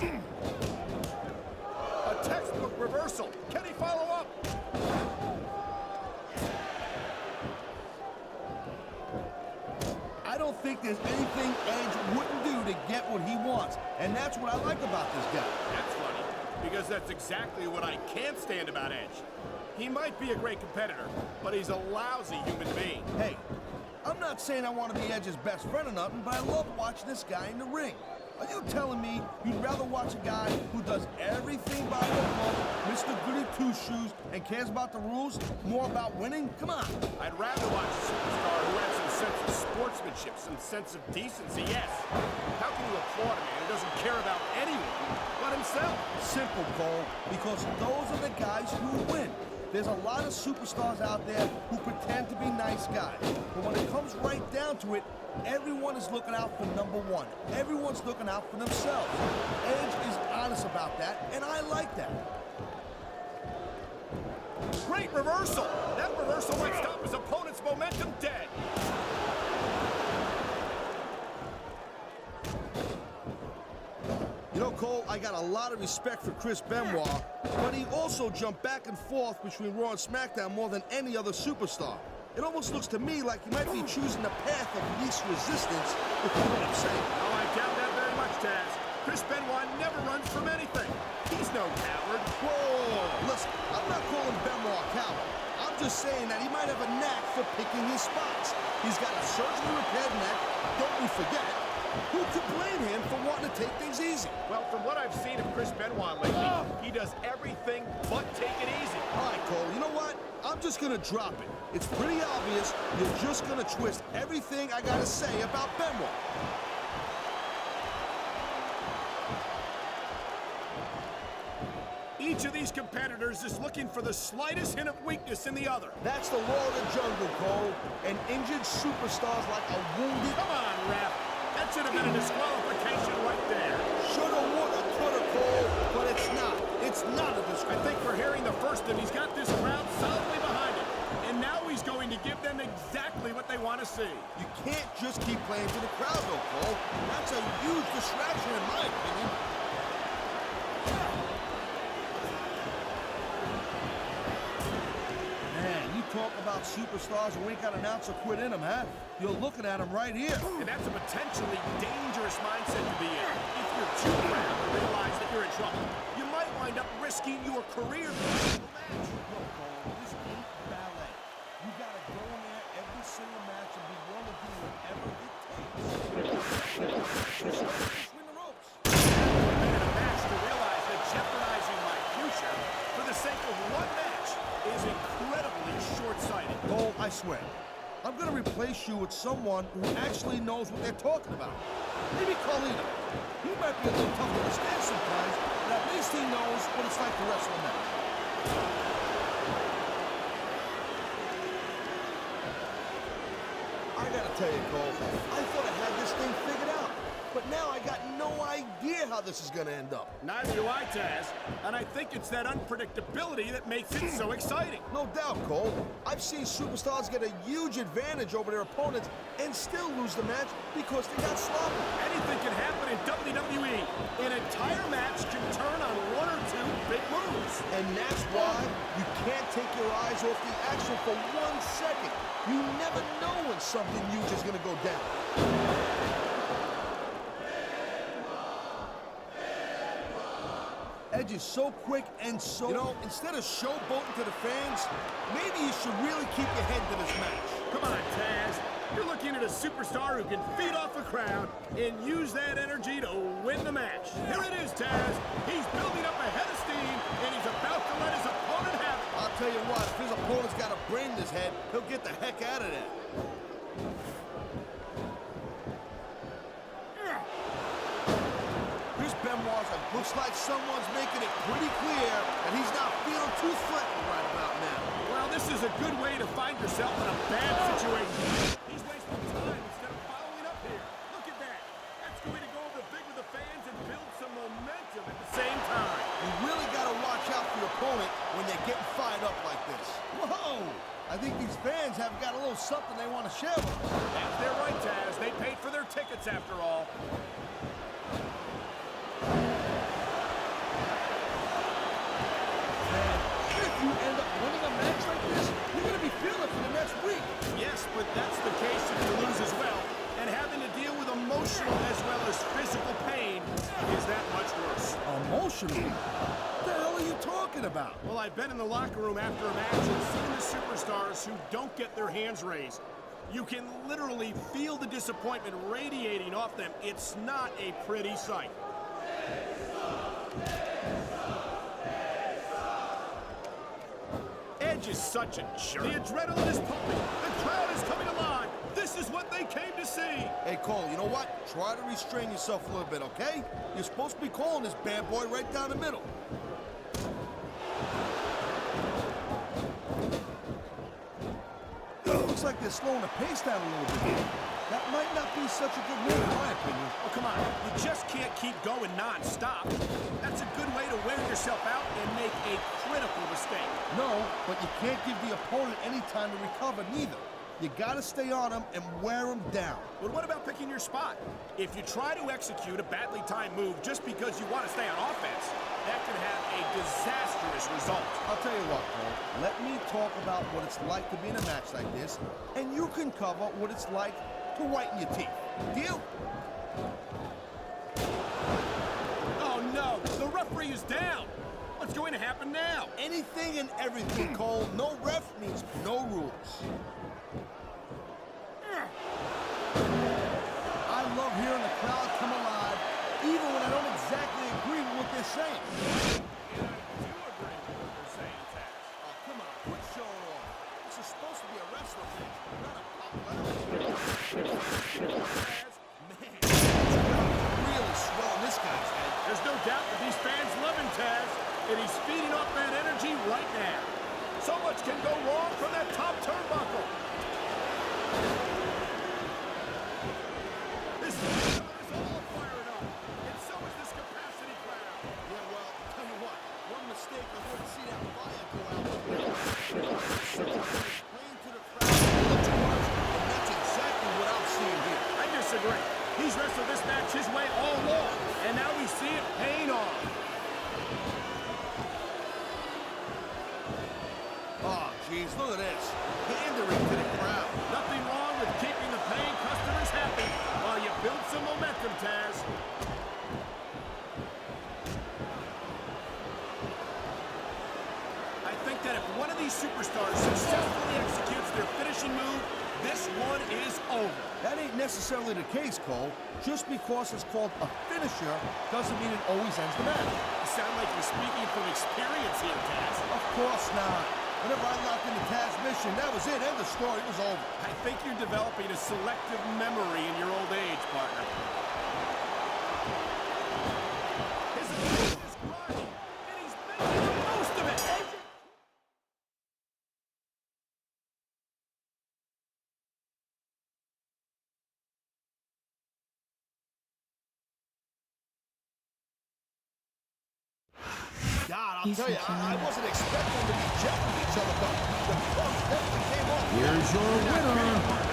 A textbook reversal. Can he follow up? I don't think there's anything Edge wouldn't do to get what he wants. And that's what I like about this guy. That's funny, because that's exactly what I can't stand about Edge. He might be a great competitor, but he's a lousy human being. Hey, I'm not saying I want to be Edge's best friend or nothing, but I love watching this guy in the ring. Are you telling me you'd rather watch a guy who does everything by the book, Mr. Goody Two-Shoes, and cares about the rules, more about winning? Come on. I'd rather watch a superstar who has some sense of sportsmanship, some sense of decency, yes. How can you applaud a man who doesn't care about anyone but himself? Simple, Cole, because those are the guys who win. There's a lot of superstars out there who pretend to be nice guys. But when it comes right down to it, everyone is looking out for number one. Everyone's looking out for themselves. Edge is honest about that, and I like that. Great reversal! That reversal might stop his opponent's momentum dead. You know, Cole, I got a lot of respect for Chris Benoit, but he also jumped back and forth between Raw and SmackDown more than any other superstar. It almost looks to me like he might be choosing the path of least resistance, if you know what I'm saying. Oh, I doubt that very much, Taz. Chris Benoit never runs from anything. He's no coward. Whoa, listen, I'm not calling Benoit a coward. I'm just saying that he might have a knack for picking his spots. He's got a surgically repaired neck, don't we forget. Who could blame him for wanting to take things easy? Well, from what I've seen of Chris Benoit lately, he does everything but take it easy. All right, Cole, you know what? I'm just gonna drop it. It's pretty obvious you're just gonna twist everything I gotta say about Benoit. Each of these competitors is looking for the slightest hint of weakness in the other. That's the law of the jungle, Cole. And injured superstars like a wounded... Come on, ref. That should have been a disqualification right there. Shoulda, woulda, coulda, Cole, but it's not. It's not a disqualification. I think we're hearing the first, and he's got this crowd solidly behind him. And now he's going to give them exactly what they want to see. You can't just keep playing to the crowd, though, Cole. That's a huge distraction, in my opinion. Man, you talk about superstars who ain't got an ounce of quit in them, huh? You're looking at them right here. And that's a potentially dangerous mindset to be in. If you're too proud to realize that you're in trouble, you might wind up risking your career. This ain't ballet. You gotta go in there every single match and be willing to do whatever it takes. Win the ropes. I'm in a match to realize that jeopardizing my future for the sake of one match is incredibly short-sighted. Oh, I swear. I'm gonna replace you with someone who actually knows what they're talking about. Maybe Carlito. He might be a little tough to understand sometimes, but at least he knows what it's like to wrestle a match. I gotta tell you, Cole, I thought I had this thing figured out. But now I got no idea how this is gonna end up. Neither do I, Taz. And I think it's that unpredictability that makes it so exciting. No doubt, Cole. I've seen superstars get a huge advantage over their opponents and still lose the match because they got sloppy. Anything can happen in WWE. An entire match can turn on one or two big moves. And that's why you can't take your eyes off the action for 1 second. You never know when something huge is gonna go down. Edge is so quick and so... You know, instead of showboating to the fans, maybe you should really keep your head to this match. Come on, Taz. You're looking at a superstar who can feed off a crowd and use that energy to win the match. Here it is, Taz. He's building up a head of steam, and he's about to let his opponent have it. I'll tell you what, if his opponent's got a brain in his head, he'll get the heck out of there. Chris Benoit, looks like someone's making it pretty clear that he's not feeling too threatened right about now. Well, this is a good way to find yourself in a bad situation. He's wasting time instead of following up here. Look at that. That's going to go over big with the fans and build some momentum at the same time. You really got to watch out for your opponent when they're getting fired up like this. Whoa! I think these fans have got a little something they want to share with us. That's their right, Taz. They paid for their tickets after all. pressure me. What the hell are you talking about? Well, I've been in the locker room after a match and seen the superstars who don't get their hands raised. You can literally feel the disappointment radiating off them. It's not a pretty sight. Edge is such a jerk. The adrenaline is pumping. The crowd is coming alive. This is what they came to see. Hey, Cole, you know what? Try to restrain yourself a little bit, okay? You're supposed to be calling this bad boy right down the middle. Looks like they're slowing the pace down a little bit here. That might not be such a good move, in my opinion. Oh, come on. You just can't keep going non-stop. That's a good way to wear yourself out and make a critical mistake. No, but you can't give the opponent any time to recover, neither. You gotta stay on him and wear him down. But what about picking your spot? If you try to execute a badly timed move just because you want to stay on offense, that can have a disastrous result. I'll tell you what, Cole. Let me talk about what it's like to be in a match like this, and you can cover what it's like to whiten your teeth. Deal? Oh, no. The referee is down. What's going to happen now? Anything and everything, Cole. No ref means no rules. I love hearing the crowd come alive, even when I don't exactly agree with what they're saying. And I do agree with what they're saying, Taz. Oh, come on, quit showing off. This is supposed to be a wrestling match, not a popularity. Man, really swelling this guy's head. There's no doubt that these fans love him, Taz, and he's feeding off that energy right now. So much can go wrong from that top turnbuckle. This crowd is all fired up, and so is this capacity crowd. Yeah, well, tell you what, one mistake I wouldn't see that fire go out. Playing to the crowd a little too much, and that's exactly what I'm seeing here. I disagree. He's wrestled this match his way all along, and now we see it paying off. Oh, jeez, look at this. Pandering to the crowd. Nothing wrong with keeping the paying customers happy while you build some momentum, Taz. I think that if one of these superstars successfully executes their finishing move, this one is over. That ain't necessarily the case, Cole. Just because it's called a finisher doesn't mean it always ends the match. You sound like you're speaking from experience here, Taz. Of course not. Whenever I locked into Taz's mission, that was it. End of story. It was over. I think you're developing a selective memory in your old age, partner. His opponent is grinding, and he's making the most of it. God, I'll tell you, I wasn't expecting them to be jacking each other, but the crowd definitely came off. Here's your winner,